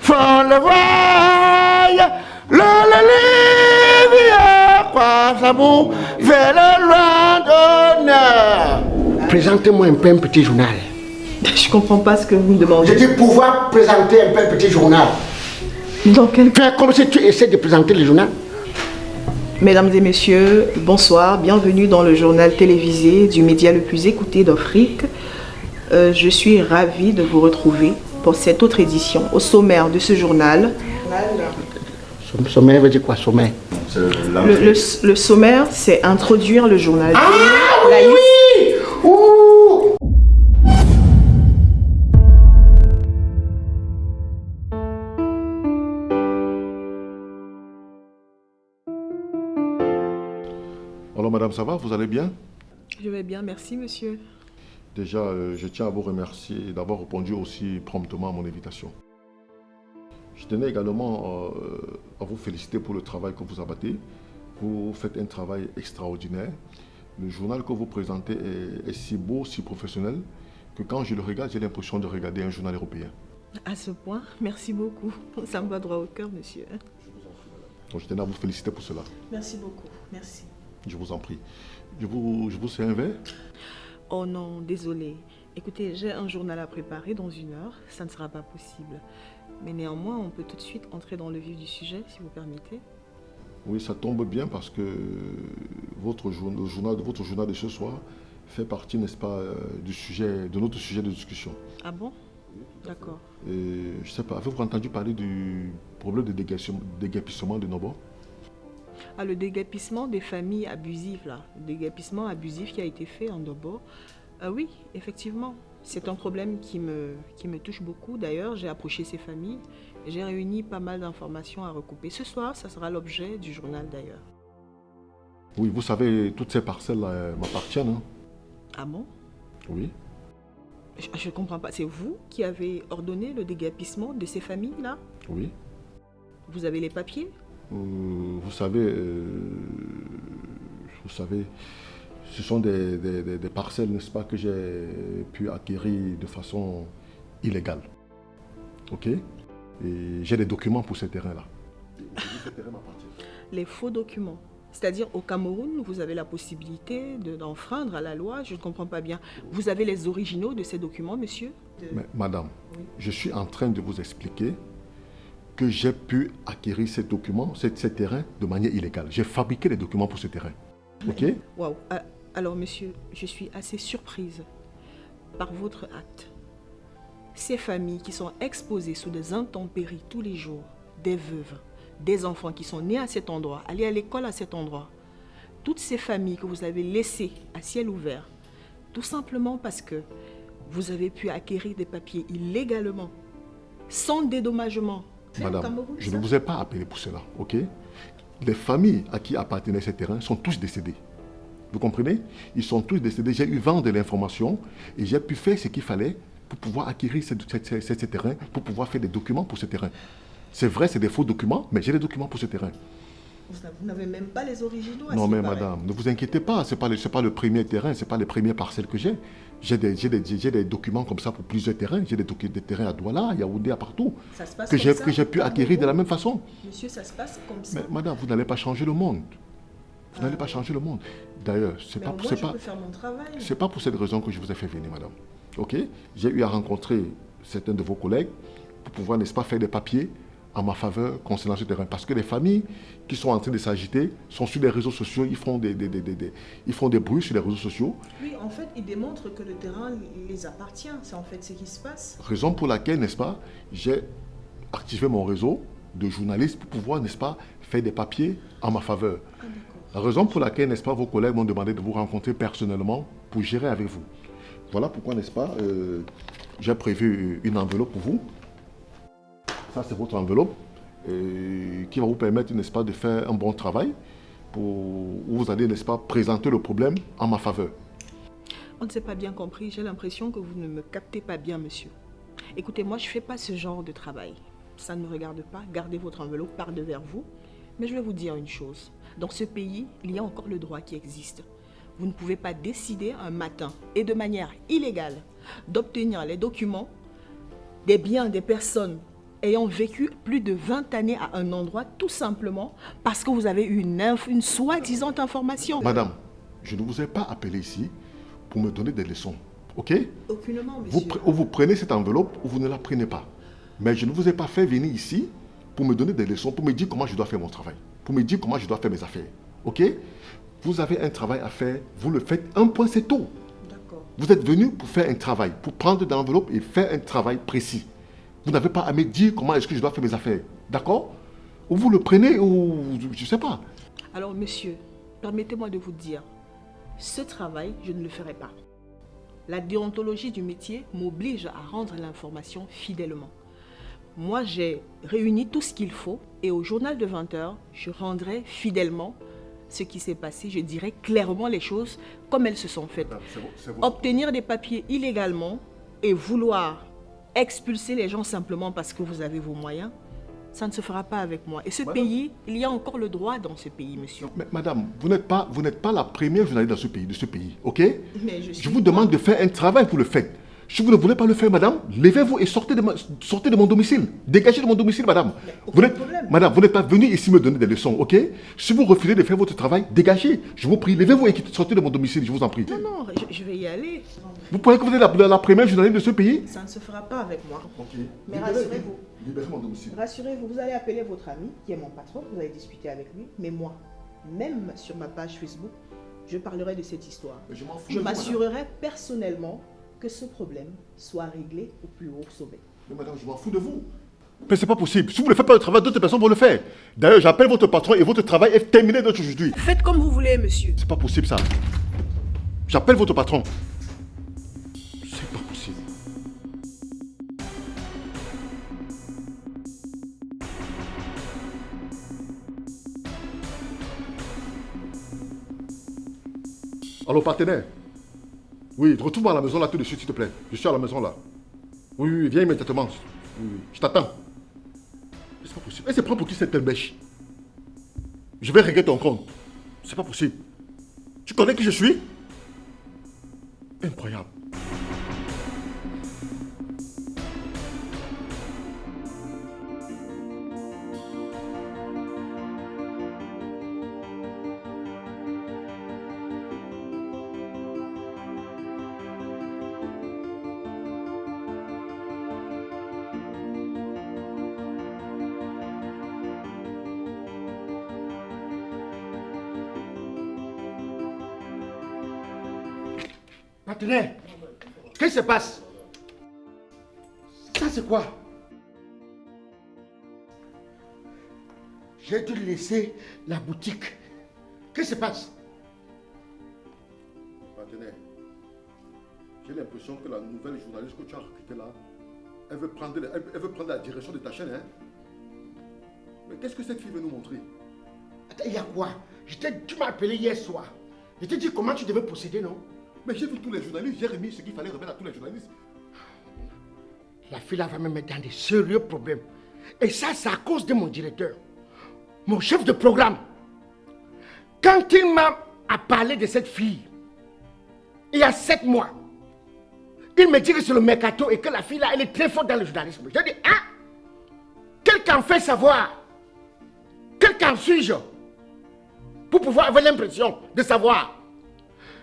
font le voile, l'Olivia, quoi, ça vous fait le loin d'honneur. Présentez-moi un peu un petit journal. Je comprends pas ce que vous me demandez. Je dis pouvoir présenter un peu un petit journal. Dans quel... Fais comme si tu essaies de présenter le journal. Mesdames et messieurs, bonsoir, bienvenue dans le journal télévisé du média le plus écouté d'Afrique. Je suis ravie de vous retrouver pour cette autre édition. Au sommaire de ce journal... Sommaire veut dire quoi, sommaire? Le sommaire, c'est introduire le journal. Ah oui, oui! Ouh. Alors madame, ça va? Vous allez bien? Je vais bien, merci monsieur. Déjà, je tiens à vous remercier d'avoir répondu aussi promptement à mon invitation. Je tenais également à vous féliciter pour le travail que vous abattez. Vous faites un travail extraordinaire. Le journal que vous présentez est si beau, si professionnel, que quand je le regarde, j'ai l'impression de regarder un journal européen. À ce point, merci beaucoup. Ça me va droit au cœur, monsieur. Donc je tenais à vous féliciter pour cela. Merci beaucoup, merci. Je vous en prie. Je vous sers un verre? Oh non, désolé. Écoutez, j'ai un journal à préparer dans 1 heure. Ça ne sera pas possible. Mais néanmoins, on peut tout de suite entrer dans le vif du sujet, si vous permettez. Oui, ça tombe bien parce que votre journal de ce soir fait partie, n'est-ce pas, de notre sujet de discussion. Ah bon? D'accord. Je ne sais pas, avez-vous entendu parler du problème de déguerpissement de nos bords? Ah, le déguerpissement des familles abusives, là. Le déguerpissement abusif qui a été fait en Dobo. Oui, effectivement. C'est un problème qui me touche beaucoup. D'ailleurs, j'ai approché ces familles et j'ai réuni pas mal d'informations à recouper. Ce soir, ça sera l'objet du journal d'ailleurs. Oui, vous savez, toutes ces parcelles-là m'appartiennent. Hein? Ah bon? Oui. Je ne comprends pas. C'est vous qui avez ordonné le déguerpissement de ces familles-là? Oui. Vous avez les papiers? Vous savez, ce sont des parcelles, n'est-ce pas, que j'ai pu acquérir de façon illégale. Ok? Et j'ai des documents pour ces terrains-là. Ces terrains m'appartiennent. Les faux documents. C'est-à-dire au Cameroun, vous avez la possibilité d'enfreindre à la loi. Je ne comprends pas bien. Vous avez les originaux de ces documents, monsieur? Mais, madame, oui. Je suis en train de vous expliquer que j'ai pu acquérir ces documents, ces terrains, de manière illégale. J'ai fabriqué les documents pour ces terrains. Ok? Waouh. Alors, monsieur, je suis assez surprise par votre acte. Ces familles qui sont exposées sous des intempéries tous les jours, des veuves, des enfants qui sont nés à cet endroit, allés à l'école à cet endroit, toutes ces familles que vous avez laissées à ciel ouvert, tout simplement parce que vous avez pu acquérir des papiers illégalement, sans dédommagement. Madame, je ne vous ai pas appelé pour cela, ok? Les familles à qui appartenaient ces terrains sont tous décédées. Vous comprenez? Ils sont tous décédés. J'ai eu vent de l'information et j'ai pu faire ce qu'il fallait pour pouvoir acquérir ces terrains, pour pouvoir faire des documents pour ces terrains. C'est vrai, c'est des faux documents, mais j'ai des documents pour ces terrains. Vous n'avez même pas les originaux? Non, mais madame, ne vous inquiétez pas, ce n'est pas le premier terrain, ce n'est pas les premières parcelles que j'ai. J'ai des documents comme ça pour plusieurs terrains. J'ai des terrains à Douala, à Yaoundé, à partout, que j'ai pu acquérir de la même façon. Monsieur, ça se passe comme ça. Mais madame, vous n'allez pas changer le monde. Vous n'allez pas changer le monde. D'ailleurs, c'est pas pour cette raison que je vous ai fait venir, madame. Ok? J'ai eu à rencontrer certains de vos collègues pour pouvoir, n'est-ce pas, faire des papiers en ma faveur concernant ce terrain. Parce que les familles qui sont en train de s'agiter sont sur les réseaux sociaux, ils font des bruits sur les réseaux sociaux. Oui, en fait, ils démontrent que le terrain les appartient. C'est en fait ce qui se passe. Raison pour laquelle, n'est-ce pas, j'ai activé mon réseau de journalistes pour pouvoir, n'est-ce pas, faire des papiers en ma faveur. Ah, d'accord. La raison pour laquelle, n'est-ce pas, vos collègues m'ont demandé de vous rencontrer personnellement pour gérer avec vous. Voilà pourquoi, n'est-ce pas, j'ai prévu une enveloppe pour vous. Ça, c'est votre enveloppe qui va vous permettre, n'est-ce pas, de faire un bon travail où vous allez, n'est-ce pas, présenter le problème en ma faveur. On ne s'est pas bien compris. J'ai l'impression que vous ne me captez pas bien, monsieur. Écoutez, moi, je ne fais pas ce genre de travail. Ça ne me regarde pas. Gardez votre enveloppe par devers vous. Mais je vais vous dire une chose. Dans ce pays, il y a encore le droit qui existe. Vous ne pouvez pas décider un matin et de manière illégale d'obtenir les documents des biens des personnes ayant vécu plus de 20 années à un endroit, tout simplement parce que vous avez eu une soi-disant information. Madame, je ne vous ai pas appelé ici pour me donner des leçons, ok? Aucunement, monsieur. Vous prenez cette enveloppe ou vous ne la prenez pas. Mais je ne vous ai pas fait venir ici pour me donner des leçons, pour me dire comment je dois faire mon travail, pour me dire comment je dois faire mes affaires, ok? Vous avez un travail à faire, vous le faites, un point c'est tout. D'accord. Vous êtes venu pour faire un travail, pour prendre de l'enveloppe et faire un travail précis. Vous n'avez pas à me dire comment est-ce que je dois faire mes affaires, d'accord? Ou vous le prenez ou je ne sais pas. Alors, monsieur, permettez-moi de vous dire, ce travail, je ne le ferai pas. La déontologie du métier m'oblige à rendre l'information fidèlement. Moi, j'ai réuni tout ce qu'il faut et au journal de 20 heures, je rendrai fidèlement ce qui s'est passé. Je dirai clairement les choses comme elles se sont faites. C'est bon. Obtenir des papiers illégalement et vouloir expulser les gens simplement parce que vous avez vos moyens, ça ne se fera pas avec moi. Et ce pays, il y a encore le droit dans ce pays, monsieur. Mais madame, vous n'êtes pas la première journaliste de ce pays, ok? Mais je vous demande de faire un travail, vous le faites. Si vous ne voulez pas le faire, madame, levez-vous et sortez de mon domicile. Dégagez de mon domicile, madame. Madame, vous n'êtes pas venue ici me donner des leçons, ok? Si vous refusez de faire votre travail, dégagez. Je vous prie, levez-vous et sortez de mon domicile, je vous en prie. Non, je vais y aller. Vous croyez que vous êtes la première journaliste de ce pays? Ça ne se fera pas avec moi. Ok. Mais rassurez-vous. Libérez mon domicile. Rassurez-vous, vous allez appeler votre ami, qui est mon patron, vous allez discuter avec lui. Mais moi, même sur ma page Facebook, je parlerai de cette histoire. Mais je m'en fous Je de vous, m'assurerai personnellement que ce problème soit réglé au plus haut sommet. Mais madame, je m'en fous de vous. Mais c'est pas possible. Si vous ne faites pas le travail, d'autres personnes vont le faire. D'ailleurs, j'appelle votre patron et votre travail est terminé d'aujourd'hui. Faites comme vous voulez, monsieur. C'est pas possible ça. J'appelle votre patron. C'est pas possible. Allô, partenaire? Oui, retrouve-moi à la maison là tout de suite, s'il te plaît. Je suis à la maison là. Oui, viens immédiatement. Oui, je t'attends. C'est pas possible. Elle se prend pour qui cette telle bêche? Je vais régler ton compte. C'est pas possible. Tu connais qui je suis? Incroyable. Partenaire, qu'est-ce qui se passe? Ça c'est quoi? J'ai dû laisser la boutique. Qu'est-ce qui se passe? Partenaire, j'ai l'impression que la nouvelle journaliste que tu as recrutée là, elle veut prendre la direction de ta chaîne, hein? Mais qu'est-ce que cette fille veut nous montrer? Attends, il y a quoi? Tu m'as appelé hier soir. Je t'ai dit comment tu devais procéder, non? Mais j'ai vu tous les journalistes, j'ai remis ce qu'il fallait remettre à tous les journalistes. La fille là va me mettre dans des sérieux problèmes. Et ça, c'est à cause de mon directeur. Mon chef de programme. Quand il m'a parlé de cette fille, il y a 7 mois, il me dit que c'est le mercato et que la fille là, elle est très forte dans le journalisme. J'ai dit, hein? Quelqu'un fait savoir. Quelqu'un suis-je? Pour pouvoir avoir l'impression de savoir.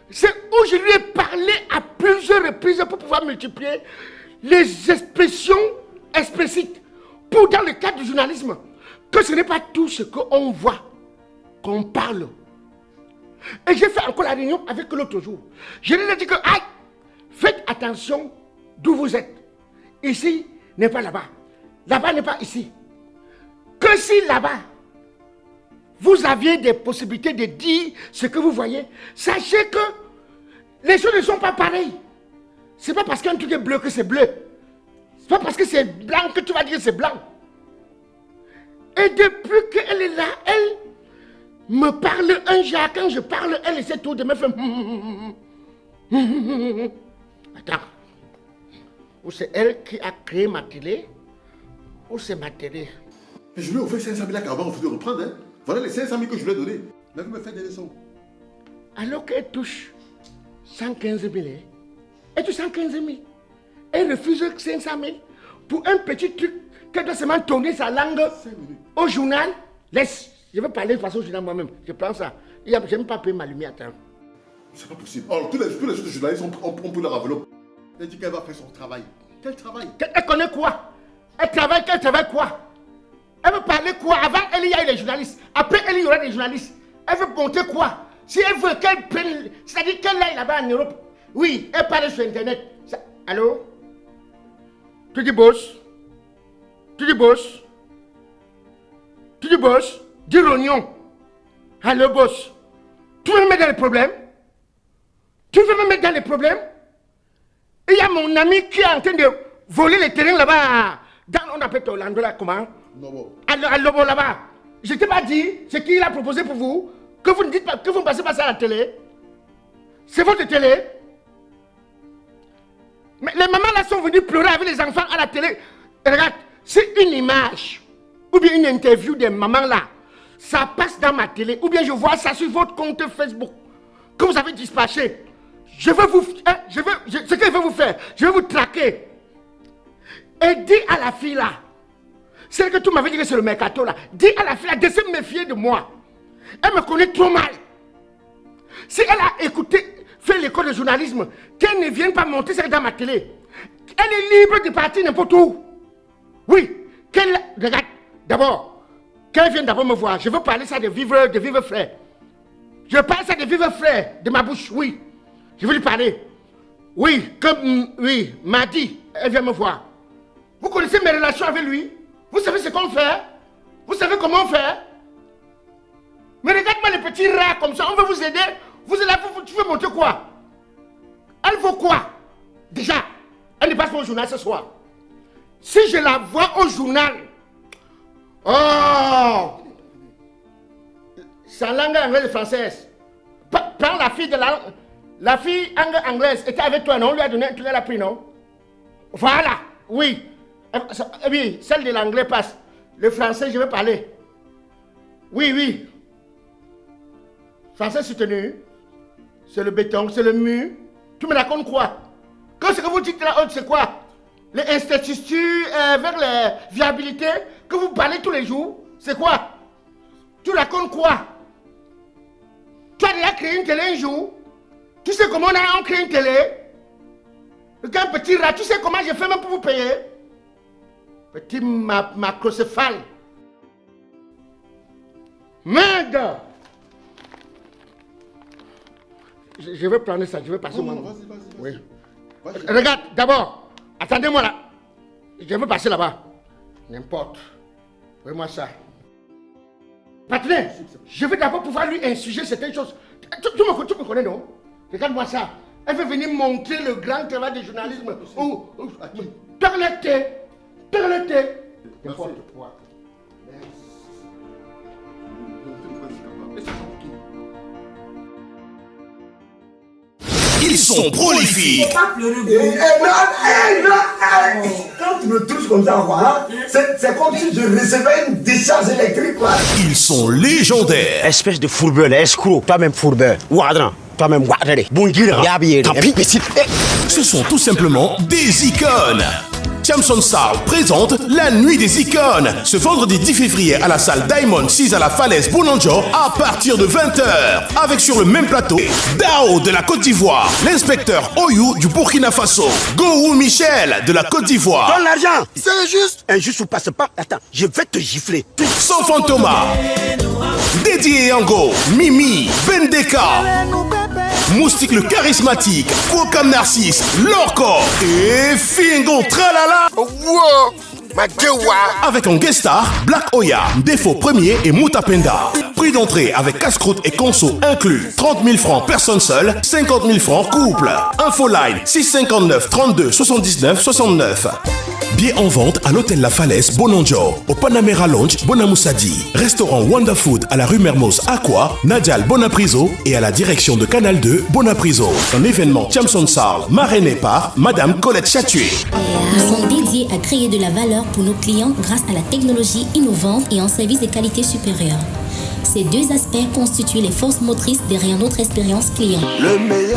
C'est où je lui ai parlé à plusieurs reprises pour pouvoir multiplier les expressions explicites pour dans le cadre du journalisme que ce n'est pas tout ce qu'on voit, qu'on parle. Et j'ai fait encore la réunion avec l'autre jour. Je lui ai dit que, aïe, faites attention d'où vous êtes. Ici n'est pas là-bas. Là-bas n'est pas ici. Que si là-bas, vous aviez des possibilités de dire ce que vous voyez, sachez que les choses ne sont pas pareilles. C'est pas parce qu'un truc est bleu que c'est bleu. C'est pas parce que c'est blanc que tu vas dire que c'est blanc. Et depuis qu'elle est là, elle me parle un genre. Quand je parle, elle essaie tout de me faire... Attends. Ou c'est elle qui a créé ma télé, ou c'est ma télé. Mais je lui ai offert 500 000 avant de reprendre, hein. Voilà les 500 000 que je lui ai donnés. Mais vous me faites des leçons. Alors qu'elle touche 115 000, hein? Elle touche 115 000. Elle refuse 500 000 pour un petit truc qu'elle doit seulement tourner sa langue au journal. Laisse, je vais parler de façon au journal moi-même. Je prends ça. Je n'ai même pas payé ma lumière. Attends. C'est pas possible. Alors, tous les autres journalistes, on peut leur enveloppe. Elle dit qu'elle va faire son travail. Quel travail? Elle connaît quoi? Elle travaille quoi? Elle veut parler quoi? Avant, elle y a eu les journalistes. Après, elle y aura des journalistes. Elle veut monter quoi? Si elle veut qu'elle prenne... C'est-à-dire qu'elle aille là-bas en Europe. Oui, elle parle sur Internet. Ça... Allô? Tu dis boss? Tu dis boss? Tu dis boss? Dis rognon. Allô boss? Tu veux me mettre dans les problèmes? Tu veux me mettre dans les problèmes? Il y a mon ami qui est en train de voler les terrains là-bas. On appelle l'endroit là comment? Lobo. À Lobo là-bas. Je t'ai pas dit ce qu'il a proposé pour vous. Que vous ne dites pas, que vous ne passez pas ça à la télé. C'est votre télé. Mais les mamans là sont venues pleurer avec les enfants à la télé. Regarde, c'est une image ou bien une interview des mamans là. Ça passe dans ma télé ou bien je vois ça sur votre compte Facebook que vous avez dispatché. Je veux vous... ce que je veux vous faire, je vais vous traquer. Et dis à la fille là, celle que tu m'avais dit que c'est le mercato là, dis à la fille là de se méfier de moi. Elle me connaît trop mal. Si elle a écouté, fait l'école de journalisme, qu'elle ne vienne pas monter ça dans ma télé. Elle est libre de partir n'importe où. Oui, qu'elle... Regarde, d'abord, qu'elle vienne d'abord me voir. Je veux parler ça de vivre frère. Je parle ça de vivre frère, de ma bouche, oui. Je veux lui parler. Oui, oui, mardi, elle vient me voir. Vous connaissez mes relations avec lui? Vous savez ce qu'on fait? Vous savez comment on fait? Mais regarde-moi les petits rats comme ça, on veut vous aider. Vous êtes là, tu veux montrer quoi? Elle vaut quoi? Déjà, elle ne passe pas au journal ce soir. Si je la vois au journal, oh! C'est en langue anglaise et française. Prends la fille de la fille anglaise était avec toi, non? On lui a donné, tu l'as pris, non? Voilà, oui. Oui, celle de l'anglais passe. Le français, je vais parler. Oui, oui. Français soutenu. C'est le béton, c'est le mur. Tu me racontes quoi? Quand ce que vous dites là, c'est quoi? Les instituts vers les viabilités que vous parlez tous les jours, c'est quoi? Tu racontes quoi? Tu as déjà créé une télé un jour? Tu sais comment on crée une télé? Regarde petit rat, tu sais comment j'ai fait même pour vous payer? Petit macrocéphale. Merde! Je vais prendre ça, je vais passer moi. Vas-y. Oui. Regarde, d'abord, attendez-moi là. Je veux passer là-bas. N'importe. Fais-moi ça. Partenaire, je vais d'abord pouvoir lui insuger certaines choses. Tu me connais, non? Regarde-moi ça. Elle veut venir montrer le grand travail du journalisme. Terleté. N'importe quoi. Ils sont prolifiques. Quand tu me touches comme ça, voilà, c'est comme si je recevais une décharge électrique, quoi. Ils sont légendaires. Espèce de fourbeur, escroc, toi-même fourbeur. Ouadran, toi-même ouadré. Bongira, yabier, imbécile. Ce sont tout simplement des icônes. Chamson Soul présente la nuit des icônes ce vendredi 10 février à la salle Diamond 6 à la Falaise Bonanjo à partir de 20h avec sur le même plateau Dao de la Côte d'Ivoire, l'inspecteur Oyou du Burkina Faso, Gowou Michel de la Côte d'Ivoire. Donne l'argent. C'est injuste. Injuste ou passe pas. Attends, je vais te gifler. Sans Thomas, Dédié Yango, Mimi, Bendeka, Moustique le charismatique, Kokam Narcisse, Lorco et Fingo Tralala. Avec en guest star, Black Oya, Défaut Premier et Moutapenda. Prix d'entrée avec casse-croûte et conso inclus. 30 000 francs personne seule, 50 000 francs couple. Infoline 659 32 79 69. Billets en vente à l'hôtel La Falaise Bonanjo, au Panamera Lounge Bonamoussadi, restaurant Wonder Food à la rue Mermoz Aqua, Nadial Bonapriso et à la direction de Canal 2 Bonapriso. Un événement Chamson Soul, marrainé par Madame Colette Chatué. Nous sommes dédiés à créer de la valeur pour nos clients grâce à la technologie innovante et un service de qualité supérieure. Ces deux aspects constituent les forces motrices derrière notre expérience client.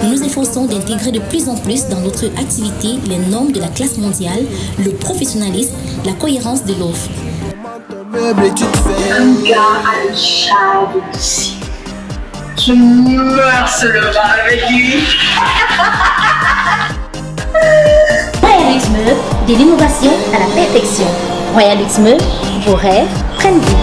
Nous nous efforçons d'intégrer de plus en plus dans notre activité les normes de la classe mondiale, le professionnalisme, la cohérence de l'offre. Un gars a le charme d'ici. Je meurs sur le bras avec lui. Royal Luxe Meubles, de l'innovation à la perfection. Royal Luxe Meubles, vos rêves prennent vie.